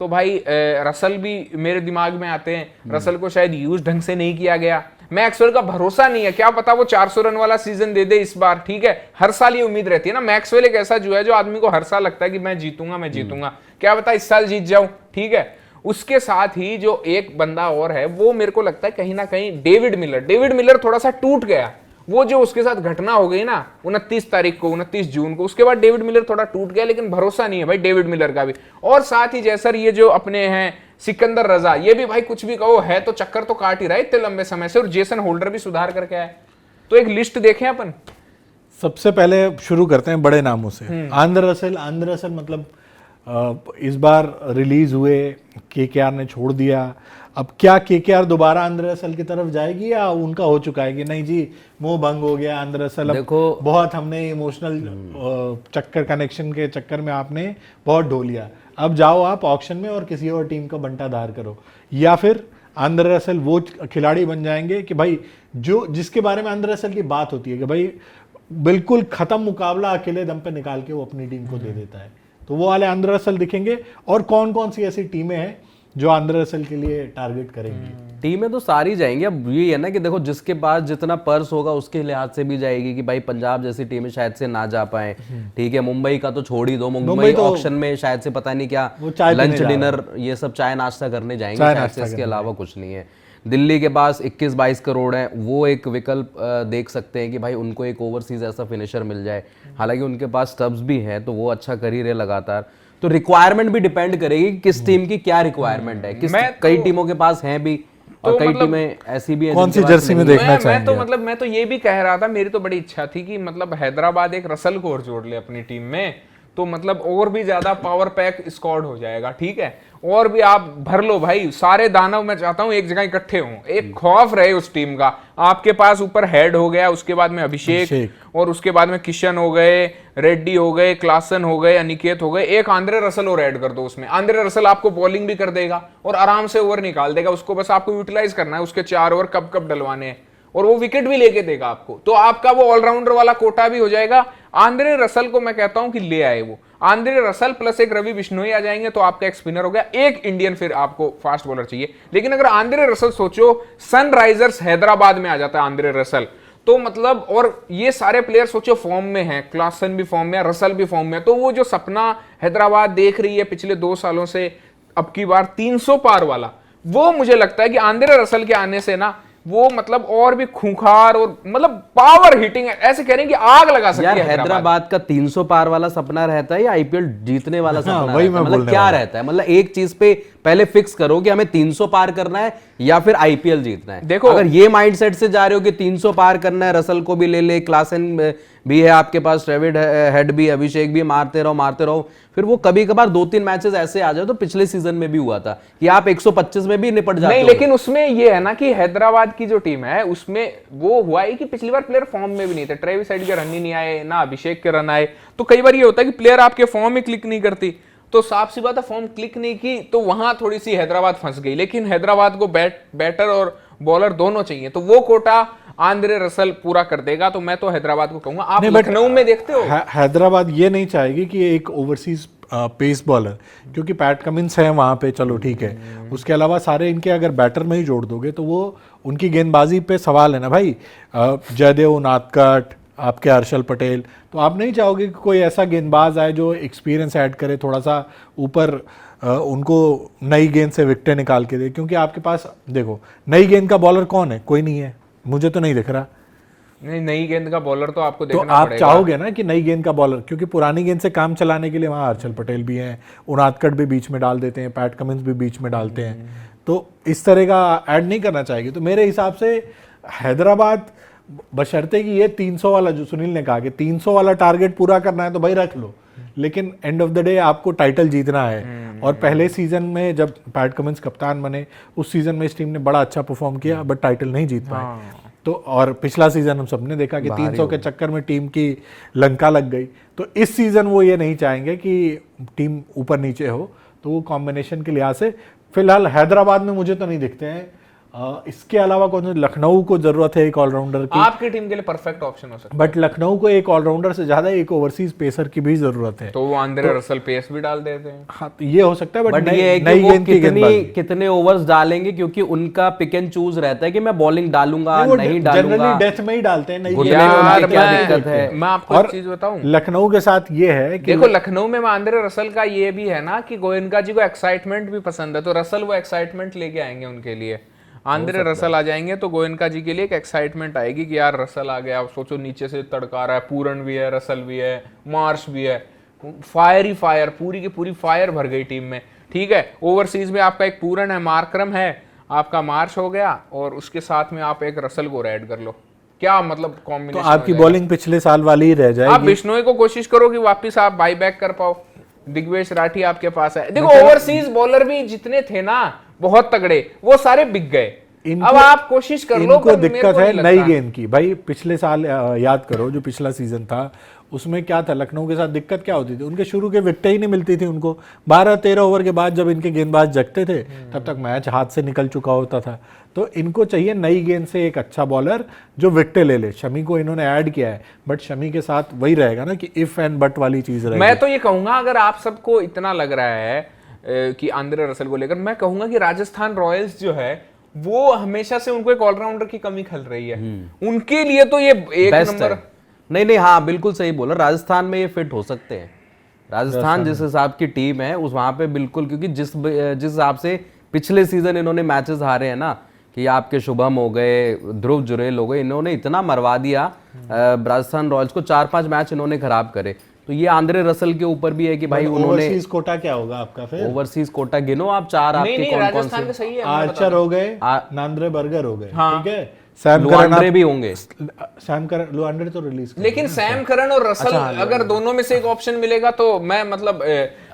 तो भाई रसल भी मेरे दिमाग में आते हैं। रसल को शायद यूज ढंग से नहीं किया गया। मैक्सवेल का भरोसा नहीं है, क्या पता वो 400 रन वाला सीजन दे दे इस बार। ठीक है, हर साल ये उम्मीद रहती है ना। मैक्सवेल एक ऐसा जो है जो आदमी को हर साल लगता है कि मैं जीतूंगा मैं जीतूंगा, क्या पता इस साल जीत जाऊं। ठीक है, उसके साथ ही जो एक बंदा और है वो मेरे को लगता है कहीं ना कहीं डेविड मिलर। डेविड मिलर थोड़ा सा टूट गया। वो जो उसके साथ घटना हो गई ना 29 तारीख को, 29 जून को, उसके बाद डेविड मिलर थोड़ा टूट गया। लेकिन भरोसा नहीं है भाई डेविड मिलर का भी। और साथ ही जैसर ये जो अपने हैं सिकंदर रजा, ये भी भाई कुछ भी कहो है तो चक्कर तो काट ही रहा है इतने लंबे समय से। और जेसन होल्डर भी सुधार करके आए। तो एक लिस्ट देखें अपन। सबसे पहले शुरू करते हैं बड़े नामों से। आंद्रे रसल मतलब इस बार रिलीज हुए, केकेआर ने छोड़ दिया। अब क्या केकेआर दोबारा आंद्रे रसल की तरफ जाएगी या उनका हो चुका है कि नहीं जी मोह भंग हो गया आंद्रे रसल, देखो बहुत हमने इमोशनल चक्कर कनेक्शन के चक्कर में आपने बहुत ढो लिया, अब जाओ आप ऑक्शन में और किसी और टीम का बंटाधार करो। या फिर आंद्रे रसल वो खिलाड़ी बन जाएंगे कि भाई जो जिसके बारे में आंद्रे रसल की बात होती है कि भाई बिल्कुल खत्म मुकाबला अकेले दम पे निकाल के वो अपनी टीम को दे देता है, तो वो वाले आंद्रे रसल दिखेंगे। और कौन कौन सी ऐसी टीमें हैं जो आंद्रे रसल के लिए टारगेट करेंगी? टीमें तो सारी जाएंगी। अब ये है ना कि देखो जिसके पास जितना पर्स होगा उसके लिहाज से भी जाएगी कि भाई पंजाब जैसी टीमें शायद से ना जा पाए। ठीक है, मुंबई का तो छोड़ ही दो, मुंबई तो ऑक्शन में शायद से पता नहीं क्या लंच डिनर ये सब चाय नाश्ता करने जाएंगे शायद से, इसके अलावा कुछ नहीं है। दिल्ली के पास 21-22 करोड़ है, वो एक विकल्प देख सकते हैं कि भाई उनको एक ओवरसीज ऐसा फिनिशर मिल जाए। हालांकि उनके पास स्टब्स भी हैं तो वो अच्छा कर ही रहे लगातार। तो रिक्वायरमेंट भी डिपेंड करेगी किस टीम की क्या रिक्वायरमेंट है। कई टीमों के पास हैं भी और कई टीमें ऐसी भी हैं कौन सी जर्सी में देखना चाहेंगे। मैं तो ये भी कह रहा था, मेरी तो बड़ी इच्छा थी कि मतलब हैदराबाद एक रसल को और जोड़ ले अपनी टीम में, तो मतलब और भी ज्यादा पावर पैक स्क्वाड हो जाएगा। ठीक है, और भी आप भर लो भाई, सारे दानव मैं चाहता हूं एक जगह इकट्ठे हों, एक खौफ रहे उस टीम का। आपके पास ऊपर हेड हो गया, उसके बाद में अभिषेक, और उसके बाद में किशन हो गए, रेड्डी हो गए, क्लासन हो गए, अनिकेत हो गए, एक आंद्रे रसल और ऐड कर दो उसमें। आंद्रे रसल आपको बॉलिंग भी कर देगा और आराम से ओवर निकाल देगा, उसको बस आपको यूटिलाइज करना है, उसके 4 ओवर कब कब डलवाने हैं, और वो विकेट भी लेके देगा आपको। तो आपका वो ऑलराउंडर वाला कोटा भी हो जाएगा। आंद्रे रसल को मैं कहता हूं कि ले आए वो, आंद्रे रसल प्लस एक रवि बिश्नोई आ जाएंगे तो आपका एक स्पिनर हो गया, एक इंडियन फिर आपको फास्ट बॉलर चाहिए। लेकिन अगर आंद्रे रसल सोचो सनराइजर्स हैदराबाद में आ जाता है आंद्रे रसल, तो मतलब, और ये सारे प्लेयर सोचो फॉर्म में हैं, क्लासन भी फॉर्म में है, रसल भी फॉर्म में, तो वो जो सपना हैदराबाद देख रही है पिछले 2 सालों से अब की बार 300 पार वाला, वो मुझे लगता है कि आंद्रे रसल के आने से ना वो मतलब और भी खूंखार और मतलब पावर हिटिंग है, ऐसे कह रहे हैं कि आग लगा सकती है हैदराबाद का 300 पार वाला सपना रहता है या आईपीएल जीतने वाला सपना रहता है? मतलब क्या रहता है? मतलब एक चीज पे पहले फिक्स करो कि हमें 300 पार करना है या फिर आईपीएल जीतना है। देखो अगर ये माइंडसेट से जा रहे हो कि 300 पार करना है, रसल को भी ले ले, क्लासन भी है आपके पास, डेविड हेड भी, अभिषेक भी, मारते रहो, फिर वो कभी कभार 2-3 मैचेस ऐसे आ जाए, तो पिछले सीजन में भी हुआ था कि आप 125 में भी निपट जाते नहीं, लेकिन उसमें ये है ना कि हैदराबाद की जो टीम है उसमें वो हुआ है कि पिछली बार प्लेयर फॉर्म में भी नहीं थे, ट्रेविस साइड के रन ही नहीं आए ना, अभिषेक के रन आए, तो कई बार ये होता है कि प्लेयर आपके फॉर्म में क्लिक नहीं करती। तो साफ सी बात है, फॉर्म क्लिक नहीं की तो वहां थोड़ी सी हैदराबाद फंस गई। लेकिन हैदराबाद को बैटर और बॉलर दोनों चाहिए, तो वो कोटा आंद्रे रसल पूरा कर देगा। तो मैं तो हैदराबाद को कहूंगा। आप लखनऊ में देखते हो हैदराबाद ये नहीं चाहेगी कि एक ओवरसीज पेस बॉलर, क्योंकि पैट कमिंस है वहां पे, चलो ठीक है, उसके अलावा सारे इनके अगर बैटर में ही जोड़ दोगे तो वो उनकी गेंदबाजी पे सवाल है ना भाई। जयदेव उनादकट, आपके हर्षल पटेल, तो आप नहीं चाहोगे कि कोई ऐसा गेंदबाज आए जो एक्सपीरियंस ऐड करे, थोड़ा सा ऊपर उनको नई गेंद से विकेटें निकाल के दे। क्योंकि आपके पास देखो नई गेंद का बॉलर कौन है? कोई नहीं है, मुझे तो नहीं दिख रहा। नहीं, नई गेंद का बॉलर तो आपको देखना तो आप चाहोगे ना कि नई गेंद का बॉलर, क्योंकि पुरानी गेंद से काम चलाने के लिए वहां हर्षल पटेल भी हैं, उनादकट भी बीच में डाल देते हैं, पैट कमिंस भी बीच में डालते हैं, तो इस तरह का ऐड नहीं करना चाहिए। तो मेरे हिसाब से हैदराबाद बशर्ते कि ये 300 वाला जो सुनील ने कहा कि 300 वाला टारगेट पूरा करना है तो भाई रख लो, लेकिन एंड ऑफ द डे आपको टाइटल जीतना है। और पहले सीजन में जब पैट कमिंस कप्तान बने उस सीजन में इस टीम ने बड़ा अच्छा परफॉर्म किया, बट टाइटल नहीं जीत पाए। तो और पिछला सीजन हम सबने देखा कि 300 के चक्कर में टीम की लंका लग गई। तो इस सीजन वो ये नहीं चाहेंगे कि टीम ऊपर नीचे हो, तो वो कॉम्बिनेशन के लिहाज से फिलहाल हैदराबाद में मुझे तो नहीं दिखते हैं इसके अलावा कौन सा, लखनऊ को जरूरत है एक ऑलराउंडर की, आपकी टीम के लिए परफेक्ट ऑप्शन हो सकता बट लखनऊ को एक ऑलराउंडर से ज्यादा एक ओवरसीज पेसर की भी जरूरत है। है, तो वो आंद्रे रसल पेस भी डाल देते हैं। हाँ, तो ये हो सकता है, बट बट ये है कि नई वो गेंद की गेंदबाजी। कितने ओवर्स डालेंगे, क्योंकि उनका पिक एंड चूज रहता है कि मैं बॉलिंग डालूंगा वो नहीं जनरली डालूंगा। डेथ में ही डालते हैं, नई घुटने गेंद में में उनकी डालते क्या हैं। दिक्कत है? मैं आपको और एक चीज बताऊं, लखनऊ के साथ ये है कि देखो लखनऊ में आंद्रे रसल का ये भी है ना कि गोयनका जी को एक्साइटमेंट भी पसंद है, तो रसल वो एक्साइटमेंट लेके आएंगे उनके लिए। आंद्रे रसल आ जाएंगे तो गोयनका जी के लिए एक एक्साइटमेंट आएगी कि यार रसल आ गया। आप सोचो नीचे से तड़का रहा है, पूरन भी है, रसल भी है, मार्श भी है, फायर ही फायर, पूरी की पूरी फायर भर गई टीम में। ठीक है, ओवरसीज में आपका एक पूरन है, मार्करम है, आपका मार्श हो गया, और उसके साथ में आप एक रसल को ऐड कर लो। क्या मतलब तो कॉम्बिनेशन, आपकी बॉलिंग पिछले साल वाली ही रह आप जाएगी। बिश्नोई को कोशिश करो कि वापस आप बाई बैक कर पाओ। दिग्वेश राठी आपके पास है। देखो ओवरसीज बॉलर भी जितने थे ना बहुत तगड़े, वो सारे बिक गए। अब आप कोशिश कर लो। इनको पर मेरे दिक्कत को है नहीं नई लगता। गेंद की। भाई पिछले साल याद करो, जो पिछला सीजन था उसमें क्या था, लखनऊ के साथ दिक्कत क्या होती थी, उनके शुरू के विकेटें ही नहीं मिलती थी उनको। 12-13 ओवर के बाद जब इनके गेंदबाज जगते थे तब तक मैच हाथ से निकल चुका होता था। तो इनको चाहिए नई गेंद से एक अच्छा बॉलर जो विकेटें ले ले। शमी को इन्होंने ऐड किया है, बट शमी के साथ वही रहेगा ना कि इफ एंड बट वाली चीज रहेगी। मैं तो ये कहूंगा, अगर आप सबको इतना लग रहा है कि आंद्रे रसल को लेकर, मैं कहूंगा कि राजस्थान रॉयल्स जो है वो हमेशा से उनको एक ऑलराउंडर की कमी खल रही है। उनके लिए तो ये एक बेस्ट नंबर। है। नहीं, हाँ बिल्कुल सही बोला, राजस्थान में ये फिट हो सकते हैं। राजस्थान जिस हिसाब की टीम है उस वहां पे बिल्कुल, क्योंकि जिस हिसाब से पिछले सीजन इन्होंने मैचेस हारे हैं ना, कि आपके शुभम हो गए, ध्रुव जुरेल हो गए, इन्होंने इतना मरवा दिया राजस्थान रॉयल्स को। 4-5 मैच इन्होंने खराब करे। तो ये आंद्रे रसल के ऊपर भी है कि भाई उन्होंने ओवरसीज कोटा क्या होगा आपका फिर? ओवरसीज कोटा गिनो आप, 4 आपके नहीं, कौन कौन राजस्थान का से? सही है। आर्चर हो गए, नांद्रे बर्गर हो गए, हाँ। ठीक है, सैम लुआंड्रे करन भी होंगे। सैम करन, लुआंड्रे तो रिलीज कर लेकिन सैम करन और रसल अगर दोनों में से एक ऑप्शन मिलेगा तो मैं मतलब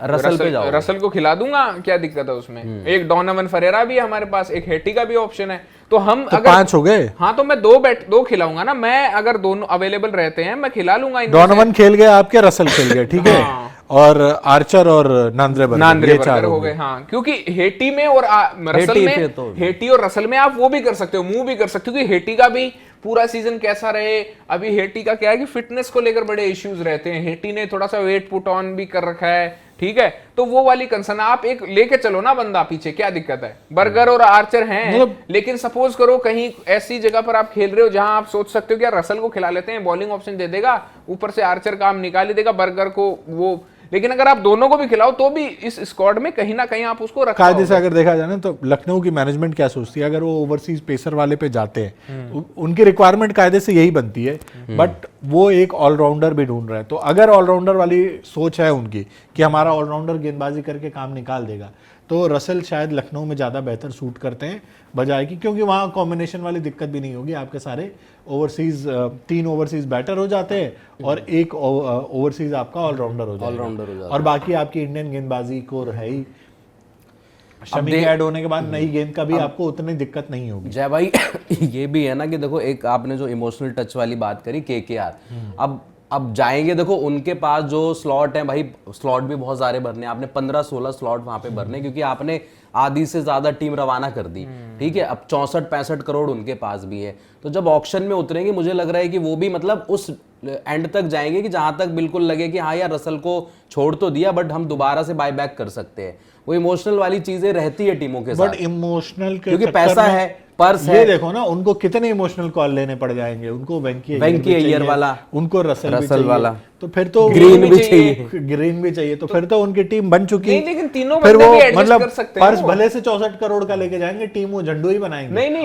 रसल पे जाऊंगा। रसल को खिला दूंगा। क्या दिक्कत है उसमें? एक डोनावन फरेरा भी है हमारे पास, एक हेटी का भी ऑप्शन है। तो हम तो अगर 5 हो गए। हाँ, तो मैं दो खिलाऊंगा ना। मैं अगर दोनों अवेलेबल रहते हैं मैं खिला लूंगा इनमें से। डोनोवन खेल गए आपके, रसल खेल गए, ठीक है, और आर्चर और नांद्रे नांद्रे ये बर्गर 4 हो गए। हाँ, क्योंकि हेटी में और रसल हेटी में, पे तो- हेटी और रसल में आप वो भी कर सकते हो, मूव भी कर सकते हो। क्योंकि हेटी का भी पूरा सीजन कैसा रहे, अभी हेटी का क्या है कि फिटनेस को लेकर बड़े इश्यूज रहते हैं। हेटी ने थोड़ा सा वेट पुट ऑन भी कर रखा है, ठीक है, तो वो वाली कंसर्न आप एक लेके चलो ना बंदा पीछे, क्या दिक्कत है? बर्गर और आर्चर हैं, लेकिन सपोज करो कहीं ऐसी जगह पर आप खेल रहे हो जहां आप सोच सकते हो कि यार रसल को खिला लेते हैं, बॉलिंग ऑप्शन दे देगा, ऊपर से आर्चर काम निकाल ही देगा, बर्गर को वो। लेकिन अगर आप दोनों को भी खिलाओ तो भी इस स्क्वाड में कहीं ना कहीं आप उसको रखा कायदे से अगर देखा जाए ना, तो लखनऊ की मैनेजमेंट क्या सोचती है, अगर वो ओवरसीज पेसर वाले पे जाते हैं तो उनकी रिक्वायरमेंट कायदे से यही बनती है, बट वो एक ऑलराउंडर भी ढूंढ रहे हैं। तो अगर ऑलराउंडर वाली सोच है उनकी कि हमारा ऑलराउंडर गेंदबाजी करके काम निकाल देगा, तो रसल शायद लखनऊ में ज़्यादा बेहतर सूट करते हैं बजाय की, क्योंकि वहाँ कॉम्बिनेशन वाली दिक्कत भी नहीं होगी। आपके सारे ओवरसीज 3 ओवरसीज बैटर हो जाते हैं और एक ओवरसीज आपका ऑलराउंडर हो जाएगा, और बाकी आपकी इंडियन गेंदबाजी को है ही। शमी के ऐड होने के बाद नई गेंद का भी आपको उतनी दिक्कत नहीं होगी। जय भाई ये भी है ना कि देखो, एक आपने जो इमोशनल टच वाली बात करी केकेआर, अब जाएंगे, देखो उनके पास जो स्लॉट है भाई, स्लॉट भी बहुत सारे भरने, आपने 15-16 स्लॉट वहां पे भरने, क्योंकि आपने आधी से ज्यादा टीम रवाना कर दी, ठीक है। अब 64-65 करोड़ उनके पास भी है। तो जब ऑक्शन में उतरेंगे, मुझे लग रहा है कि वो भी मतलब उस एंड तक जाएंगे कि जहां तक बिल्कुल लगे कि हाँ यार रसल को छोड़ तो दिया, बट हम दोबारा से बाय बैक कर सकते हैं। वो इमोशनल वाली चीजें रहती है टीमों के साथ, बट इमोशनल क्योंकि पैसा है, पर्स ये है। देखो ना, उनको कितने इमोशनल कॉल लेने पड़ जाएंगे, उनको वेंकी अय्यर वाला, उनको रसल वाला, तो फिर तो ग्रीन भी चाहिए, ग्रीन भी चाहिए, तो फिर तो उनकी टीम बन चुकी। नहीं, लेकिन तीनों फिर बंदे वो भी एडजस्ट मतलब कर सकते हैं पर्स वो। भले से 64 करोड़ का लेके जाएंगे, टीम वो झंडू ही बनाएंगे। नहीं,